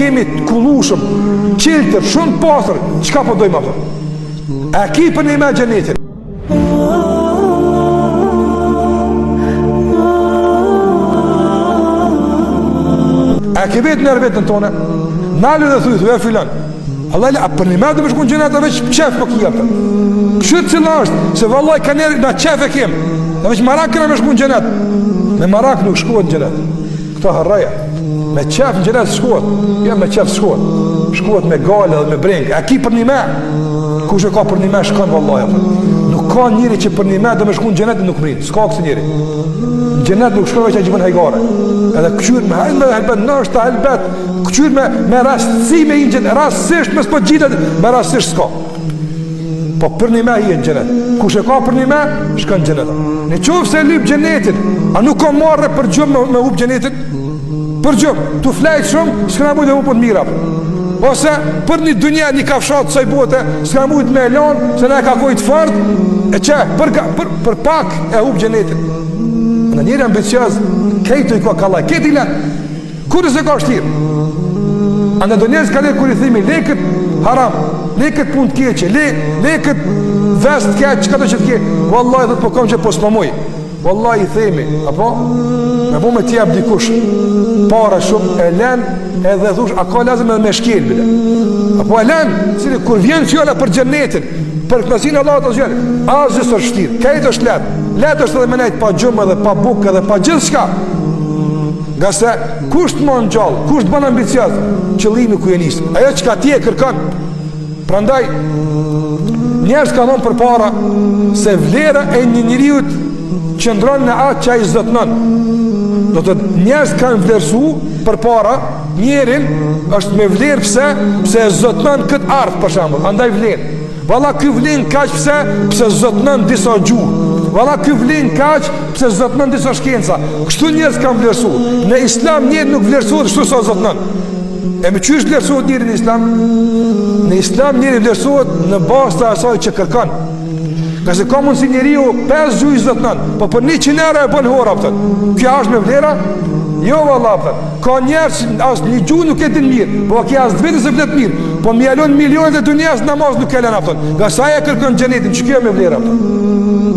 kemi të kullushëm, qiltër, shumë pasër, çka po dojmë ato? A ki për një me gjenetin? A ki vetë nërë vetën tonë? Nalë dhe thuj, filan. Allah, a për një me dhe më shkun gjenet, a veç qef po kia për. Kështë cila është, se vallaj ka njerë, na qef e kem. A veç marak këna me shkun gjenet. Me marak nuk shkuat në gjenet. Këto harraja. Me qef në gjenet shkuat. Ja, me qef shkuat. Shkuat me gale dhe me brengë. A ki për një me? Kush e ka për një me shkon vallaj. Nuk ka njëri që për një me dhe me shkun gjenet nuk mrinë. Ska kësë njëri. Në gjenet nuk shkon veç a gjibën hajgare. Edhe këqyr me helbet, nështë ta helbet. Këqyr me rastësi me i në gjenet. Rastësisht me s'po gjitet, me rastësisht s'ka. Po për një me hi e në gjenet. Kush e ka për një me, shkon gjenet. Në qovë se lyp gjenetin, a nuk ka marrë për gjumë me hup gjenetin? Për gjumë, tu flejtë shumë, s'këna mujtë e hupën mira. Ose për një dunja, një kafshatë saj bote, s'këna mujtë me elan, se ne ka kojtë fardë, e që, për pak e hup gjenetin. Në njëri ambicios, kejtu i ka kalaj, kejtu i lenë, kurës e ka shtirë? A në do njëzë ka lirë kur i thimi, lekët haram, lekët pun të keqe, lekët vest të keqe, që ka të që të keqe, vallaj dhe të po kom që po s'ma muj, vallaj i themi, apo, me po me tjep dikush, para shumë, e len, edhe thush, a ka lazëm edhe me shkel, bile, apo e len, cili, kur vjen fjolla për gjennetin, për kënasin Allah të zhjeli, asë është shtirë, kejtë është letë është edhe me nejtë pa gjumë edhe pa bukë edhe pa gjithë shka, nga se kusht më në gjallë, kusht bënë ambiciaz, qëllimi ku jenisë, ajo që ka tje kërkan, prandaj, njerës ka thonë për para, se vlera e një njëriut qëndron në atë që a i zëtënën, do të njerës kanë vlerësu për para, njerin është me vlerë pse zëtënën këtë ardhë për shambull, andaj vlerë, valla ky vlen kaq pse zotnon disa gjuhë. Valla ky vlen kaq pse zotnon disa shkenca. Kështu njerëz kanë vlerësuar. Në Islam njeri nuk vlerësohet kështu sa zotnon. E me çysh vlerësohet njeri në Islam? Në Islam njeri vlerësohet në bazë të asaj që kërkon. Ka se ka mundsi njeriu 5 gjuhë zotnon, po për 100 euro e bën hora atë. Kjo është me vlera? Jo valla atë. Ka njerëz as një gjuhë nuk e din mirë, po kjo as vetë se vlet mirë. Po mi alon milionet e dunjas namaz nuk e lën atë. Nga sa e kërkon xhenetin, ç'kjo me vlera atë.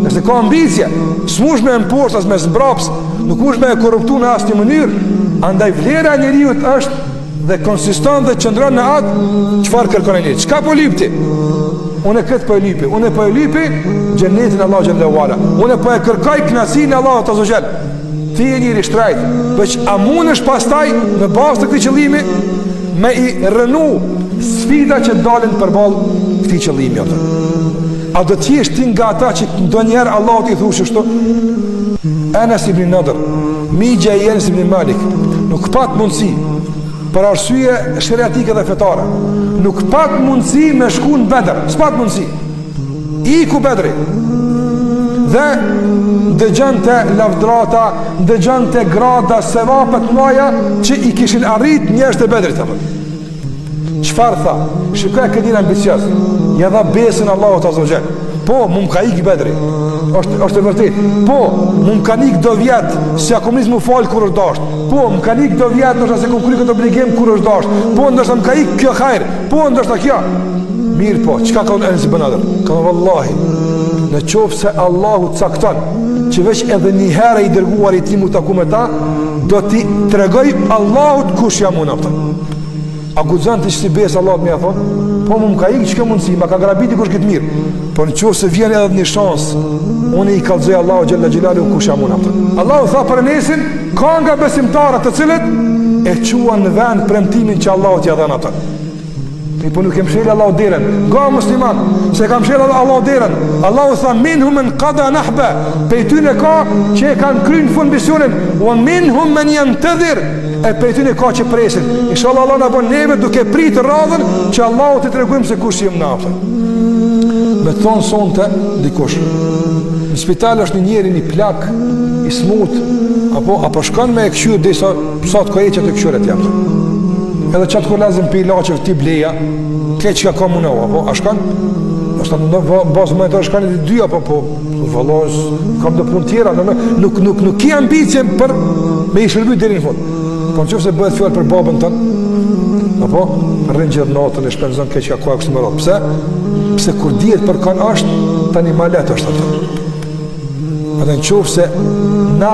Nëse ka ambicie, s'mush me impost as me zbraps, nuk mush me korruptu në asnjë mënyrë. Andaj vlera e njeriu është dhe konsiston dhe qëndron në atë çfarë kërkon ai. Çka po lypti? Unë këtë po e lypi, unë po e lypi xhenetin Allah xhallahu ala. Unë po e kërkoj kënaqësinë Allah azza wa jall. Ti e njëri shtrajt, veç a mundesh pastaj në bazë të këtij qëllimi me i rënu sfida që dalin përballë këtij qëllimi atë. A do të jesh ti nga ata që ndonjëherë Allahu t'i thoshë kështu? Anas ibn Nadr, migja i Anas ibn Malik, nuk pat mundësi për arsye shariatike dhe fetare. Nuk pat mundësi me shku në Bedr, s'pat mundësi. Iku Bedri. Dhe dëgjon të lavdrata, dëgjon të grada, sevapet mëdha që i kishin arrit njerëzit e Bedrit apo. Çfarë tha? Shikoj këtë din ambicioz. Ja dha besën Allahut azza wa jall. Po, mund ka ik Bedri. Është e vërtet. Po, mund ka ik do vjet, si komunizmi fal kur është dash. Po, mund ka ik do vjet, ndoshta se konkret këtë obligim kur është dash. Po, ndoshta më ka ik kjo hajër. Po, ndoshta kjo. Mirë po, çka ka Anas ibn Nadr? Ka vallahi, në qoftë se Allahu cakton që veç edhe një herë i dërguar i ti mu taku me ta, do t'i tregoj Allahut kush jam unë aftë. A guxon ti si besë Allahut më thon? Po më ka ikë çka mundsi, ma ka grabiti kush këtë mirë. Po në qoftë se vjen edhe një shans, unë i kallzoj Allahu xhalla xhelalu kush jam unë aftë. Allahu tha për Anesin, ka nga besimtarët të cilët e quan në vend premtimin që Allahu t'i dha ata. Po nuk kem shëllë Allahu derën. Ga musliman, se kam shëllë Allahu derën. Allahu tha minhum man qada nahba. Pejtyne ka që e kanë kryer fund misionin, wa minhum man yantazir. E pejtyne ka që presin. Inshallah Allah na bën neve duke pritur radhën që Allahu t'i tregojmë se kush jemi na. Me thon sonte dikush. Në spital është një njeri një plak i smut, apo shkon me e këshyr disa sa të koheqet e këshyret jam. Edhe qatë kur lazim për ilaqev t'i bleja, këtë që ka ka munoha, po, a shkan? Ashtë në bazë më e të shkan e dy, po, vëllos, kam dhe pun tjera, nuk ki ambicje për me i shërbyt deri në fund. Po në qëfë se bëhet fjallë për babën tënë, apo rrin gjithë natën e shpenzon keq ka kështu më radh. Pse? Pse kur dihet për kan është tani më lehtë është atë. Atë në qoftë se na